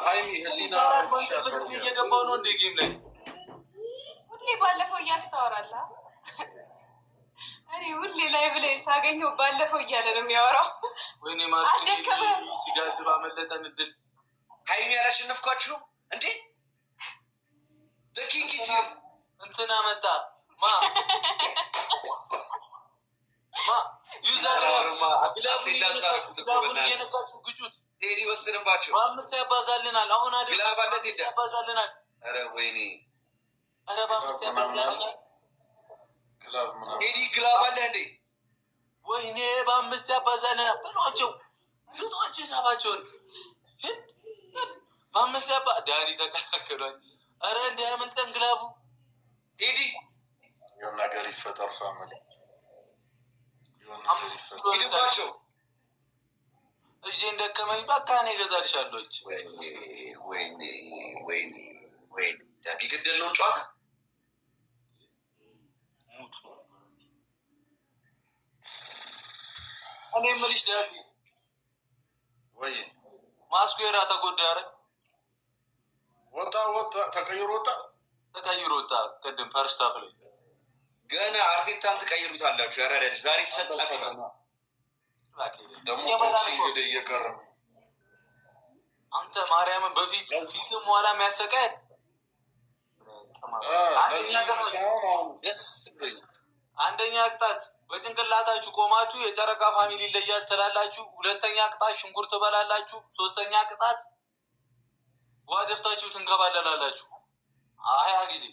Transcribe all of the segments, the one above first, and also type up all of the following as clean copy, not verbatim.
ሃይሚ ህሊና እየገባው ነው እንደ ጌም ላይ ሁሌ ባለፈው እያልክ ታወራለህ። እኔ ሁሌ ላይ ብለ ሳገኘው ባለፈው እያለ ነው የሚያወራው። ወይኔ ማርክ ሲጋድባ መለጠን እድል ሃይሚ ያላሸነፍኳችሁ እንዴ? በኪንግ ሲር እንትና መጣ ማ ዩዛግማ ግላቡን እየነካችሁ ግጩት። ቴዲ ወስንባቸው በአምስት ያባዛልናል። አሁን አይደል ያባዛልናል። ኧረ ወይኔ ኧረ በአምስት ያባዛልናል። ቴዲ ግላብ አለ እንዴ? ወይኔ በአምስት ያባዛልናል። በሏቸው ስጧቸው ሂሳባቸውን። በአምስት ያባ ዳኒ ተከላከሏል። ኧረ እንዳያመልጠን ግላቡ ቴዲ የሆነ ነገር ይፈጠር ፋሚሊ ሂድባቸው። እጄ እንደከመኝ በቃ እኔ እገዛልሻለሁ። ወይኔ ዳጊ ገደልነውን ጨዋታ እኔ የምልሽ ዳጊ ወይ ማስኩዌራ ተጎዳ አይደል? ወጣ ተቀይሮ ወጣ። ቅድም ፈርስት ሃፍ ላይ ገና አርቴታን ትቀይሩታላችሁ። ያራዳ ዛሬ ሰጣችኋል። ደግሞ ቦክሲንግ ላይ እየቀረ አንተ ማርያምን በፊት ፊትም ኋላ የሚያሰቃይ አንደኛ ቅጣት በጭንቅላታችሁ ቆማችሁ የጨረቃ ፋሚሊ ይለያል ትላላችሁ። ሁለተኛ ቅጣት ሽንኩርት ትበላላችሁ። ሶስተኛ ቅጣት ውሃ ደፍታችሁ ትንከባለላላችሁ 20 ጊዜ።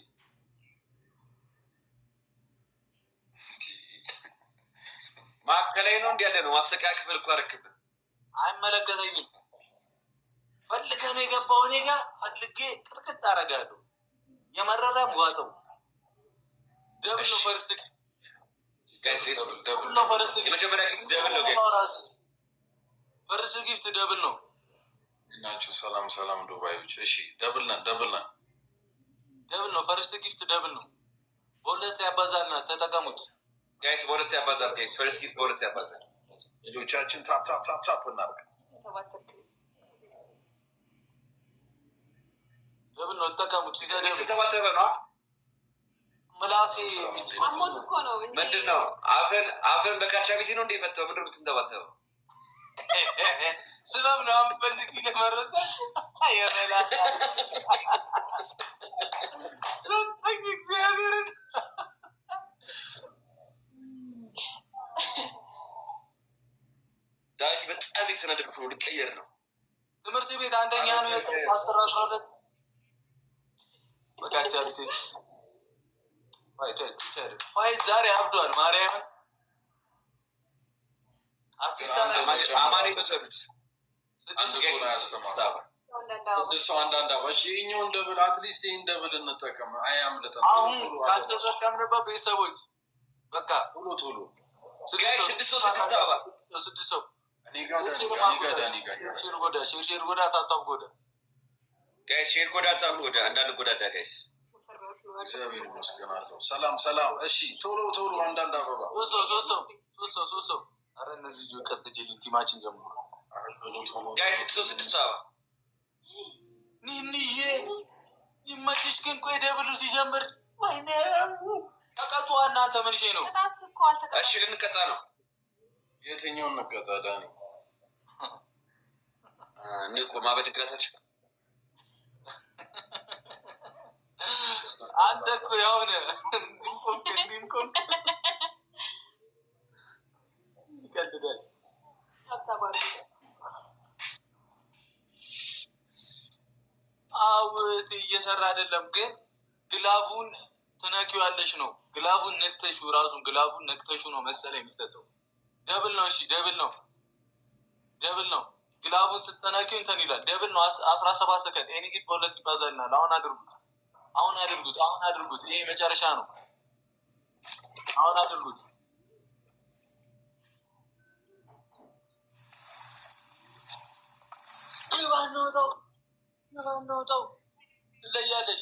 ማዕከላዊ ነው እንዲያለ ነው ማሰቃያ ክፍል እኮ አረክብን። አይመለከተኝም። ፈልገህ ነው የገባው እኔ ጋር ፈልጌ ቅጥቅጥ አደርጋለሁ። የመረረም ዋጠው ደብል ነው ፈርስት ጋይስ ደብል ነው ፈርስት የመጀመሪያ ጊፍት ደብል ነው ጋይስ ፈርስት ጊፍት ደብል ነው። እናችሁ ሰላም ዱባዮች። እሺ ደብል ነን ደብል ነው ፈርስት ጊፍት ደብል ነው። በሁለት ያባዛልና ተጠቀሙት ጋይስ። በሁለት ያባዛል ጋይስ። ፈርስት ጊፍት በሁለት ያባዛል። ልጆቻችን ታፕ እናድርግ። ደብል ነው ተጠቀሙት። ሲዘደብ ተባተበ ነው ምላሴ አሞት እኮ ነው እንዴ? ምንድነው? አፈን በካቻ ቤቴ ነው እንዴ ፈተው? ምንድነው የምትንተባተበው? ስበብ ነው አምፈልግ ለመረሰ አየመላ ሰጠኝ እግዚአብሔርን። ዳጊ በጣም የተናደድኩ ነው። ልቀየር ነው። ትምህርት ቤት አንደኛ ነው የወጣው 10-12 በቃቻልቴ ፋይት ዛሬ አብዷል። ማርያም አሲስታንት አማኔ በሰሩት ስድስት አንዳንድ አባሽ ይኸኛውን ደብል አትሊስት ይህን ደብል እንጠቀም። አያምልጠን። አሁን ካልተጠቀምንበት ቤተሰቦች በቃ ቶሎ ስድስት አባ ስድስት ሰው እኔ ጋር ሼር ጎዳ ታጣብ ጎዳ ጋይስ ሼር ጎዳ ታጣብ ጎዳ አንዳንድ ጎዳዳ ጋይስ። እግዚአብሔር ይመስገናለሁ። ሰላም። እሺ ቶሎ አንዳንድ አበባ ሶስት ሰው አረ እነዚህ ልጆች ቀጥቅጭልኝ። ቲማችን ጀምሮ ጋይስ ስድስት አባ ኒኒዬ ይመችሽ። ግን ቆይ ደብሉ ሲጀምር ወይኔ ተቀጡ። እናንተ ምን ሼ ነው? እሺ ልንቀጣ ነው። የትኛውን እንቀጣ ዳኒ? ንቆማ በድግላታችን አንተ እኮ ያውነ ዲንኮን ይቀልዳል። አውት እየሰራ አይደለም። ግን ግላቡን ትነኪዋለሽ ነው። ግላቡን ነክተሹ ራሱን ግላቡን ነክተሹ ነው መሰለኝ የሚሰጠው። ደብል ነው። እሺ ደብል ነው። ግላቡን ስትነኪው እንትን ይላል። ደብል ነው። 17 ሰከንድ ኤኒ ጊቭ በሁለት ይባዛልናል። አሁን አድርጉት። ይሄ መጨረሻ ነው። አሁን አድርጉት። ይባናውጣው ትለያለሽ።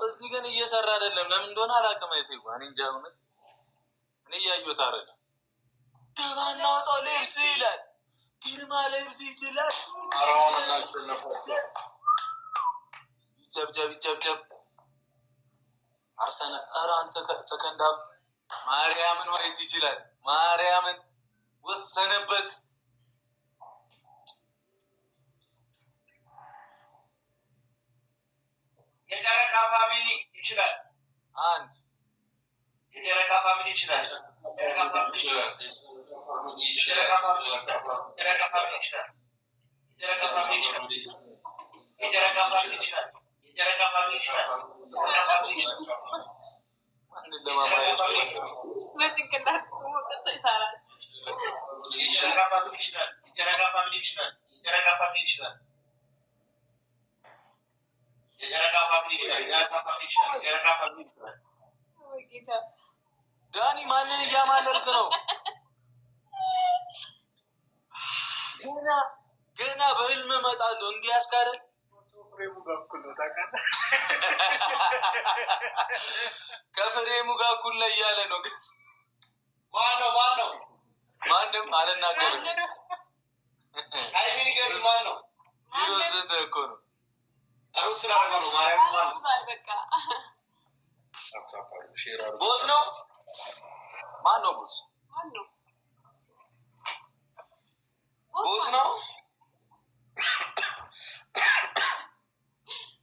እዚህ ግን እየሰራ አይደለም። ለምን እንደሆነ አላውቅም። እኔ እንጃ። እኔ እያየሁት አይደለም። ገባናውጣው ልብስ ይላል። ግርማ ለብስ ይችላል። አራውን እናሸነፋቸው። ይጨብጨብ አርሰናል። ኧረ አንተ ሰከንዳ ማርያምን ወይት ይችላል። ማርያምን ወሰነበት። የጨረቃ ፋሚሊ ይችላል። አንድ የጨረቃ ፋሚሊ ይችላል። የጨረቃ ፋሚሊ ይችላል። የጨረቃ ፋሚሊ ይችላል። የጨረቃ ፋሚሊ ይችላል። የጨረቃ ፋሚሊ ይችላል። የጨረቃ ፋሚሊ ይችላል። በጭንቅላት ይሰራል። የጨረቃ ፋሚሊ ይችላል። የጨረቃ ፋሚሊ ይችላል። የጨረቃ ፋሚሊ ይችላል። የጨረቃ ፋሚሊ ይችላል። የጨረቃ ፋሚሊ ይችላል። የጨረቃ ፋሚሊ ይችላል። ዳኒ ማንን እያማለልክ ነው? ገና በህልም እመጣለሁ እንዲህ ያስካደል ከፍሬሙ ጋር እኩል ላይ እያለ ነው። ማንም አልናገርም። ሃይሚን ገሪ ማን ነው? ይሮዘተ እኮ ነው። አሩስ ስላደረገው ነው። ማርያም ማን ነው? ቦስ ነው። ማን ነው ቦስ? ቦስ ነው።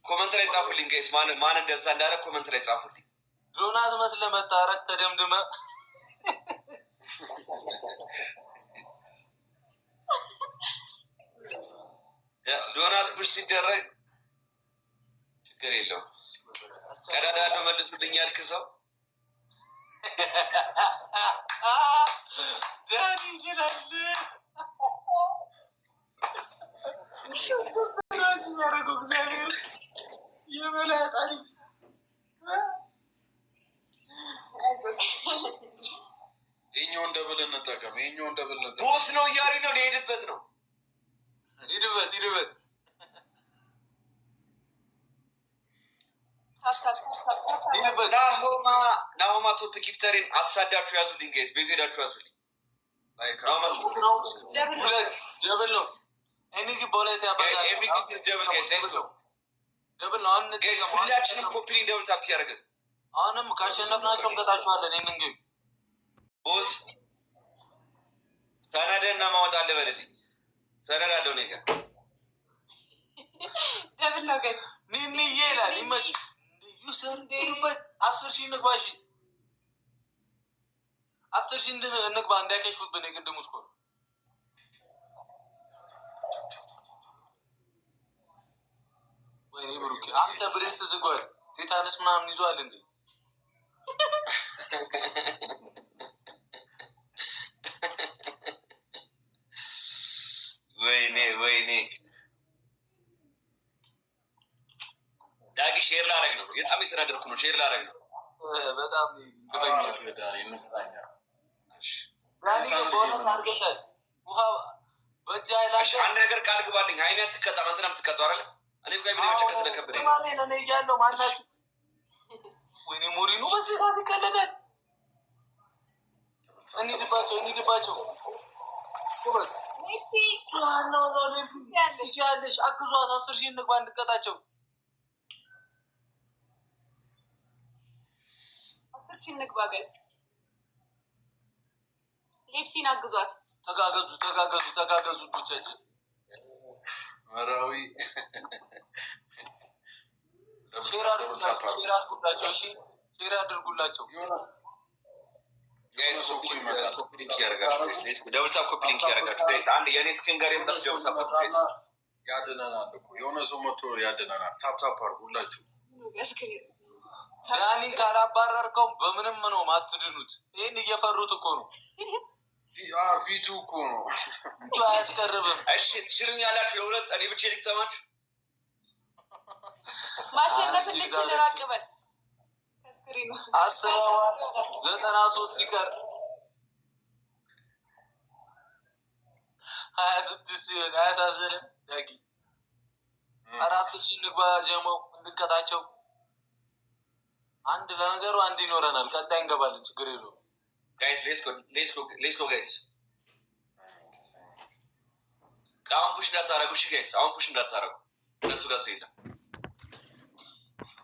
ኮመንት ላይ ጻፉልኝ ጋይስ፣ ማን እንደዛ እንዳለ ኮመንት ላይ ጻፉልኝ። ዶናት መስለ መጣረቅ ተደምድመ ዶናት ፑሽ ሲደረግ ችግር የለውም። ቀዳዳ ያለው መልሱልኝ ያልክ ሰው ዳኒ ይችላል። ራጅ የሚያደርገው እግዚአብሔር የበላይ ጣሪስ ይኸኛውን ደብል እንጠቀም። ይኸኛውን ደብል እንጠቀም። ቦስ ነው እያሪ ነው። ሊሄድበት ነው። ሂድበት ናሆማ ቶፕ ጊፍተሪን አሳዳችሁ ያዙልኝ ጋይስ፣ ቤቱ ሄዳችሁ ያዙልኝ። ደብል ነው። ኤሚግ በሁለት ያባዛል። ደብል ጋይስ፣ ሌትስ ጎ ደብል ነው። አሁን ጋይስ ሁላችንም ኮፒሊንግ ደብል ታፕ ያደርገን። አሁንም ካሸነፍናቸው እንቀጣችኋለን። ይህንን ግን ቦስ ሰነድና ማወጣ አለ በልልኝ። ሰነድ አለው እኔ ጋር ደብል ነው ግን ኒኒዬ ይላል። ይመች ዩሰር ሄዱበት 10,000 እንግባ። 10,000 እንግባ እንዳይከሽፉብን የቅድሙ ስኮር ወይ ብሩክ አንተ ብሬስ ዝጓል ቴታንስ ምናምን ይዟል እንዴ? ወይኔ ዳጊ ሼር ላደርግ ነው። በጣም የተናደድኩ ነው። ሼር ላደርግ ነው። በጣም ግፈኛል። ውሃ በእጅ አይላንድ አንድ ነገር ቃል ግባልኝ። ሀይሚ አትቀጣም፣ አንተን የምትቀጣው አይደለ? እኔ እኮ ምን መጨከ ስለከበደኝ እኔ እያለሁ ማናችሁ? ወይኔ ሞሪኑ በዚህ ሰዓት ይቀለዳል። እንሂድባቸው ያለሽ አግዟት። 10,000 እንግባ እንድቀጣቸው። 10,000 እንግባ ጋይስ። ሌፕሲን አግዟት። ተጋገዙ ልጆቻችን። መራዊ ሼር አድርጉላቸው። ሼር አድርጉላቸው። ደብልታፕ ኮፒ ሊንክ ያደርጋችሁ አንድ የኔ ስክሪን ጋር የምጠፍ ደብልታፕ ያድነናል እኮ የሆነ ሰው መጥቶ ያድነናል። ታፕታፕ አድርጉላችሁ። ዳኒን ካላባረርከው በምንም ነው ማትድኑት። ይህን እየፈሩት እኮ ነው። ፊቱ እኮ ነው አያስቀርብም። እሺ ትችሉኝ ያላችሁ ለሁለት እኔ ብቻ ልግጠማችሁ። ማሸነፍ እንችል ራቅበል 93 ሲቀር 26 ሲሆን አያሳዝንም? ዳጊ 4,000 እንግባ ጀመው እንድቀጣቸው። አንድ ለነገሩ አንድ ይኖረናል። ቀጣይ እንገባለን። ችግር የለውም። ጋይስ ሌትስ ጎ ጋይስ። አሁን ፑሽ እንዳታረጉ። እሺ ጋይስ አሁን ፑሽ እንዳታረጉ። እነሱ ጋር ሲሄድ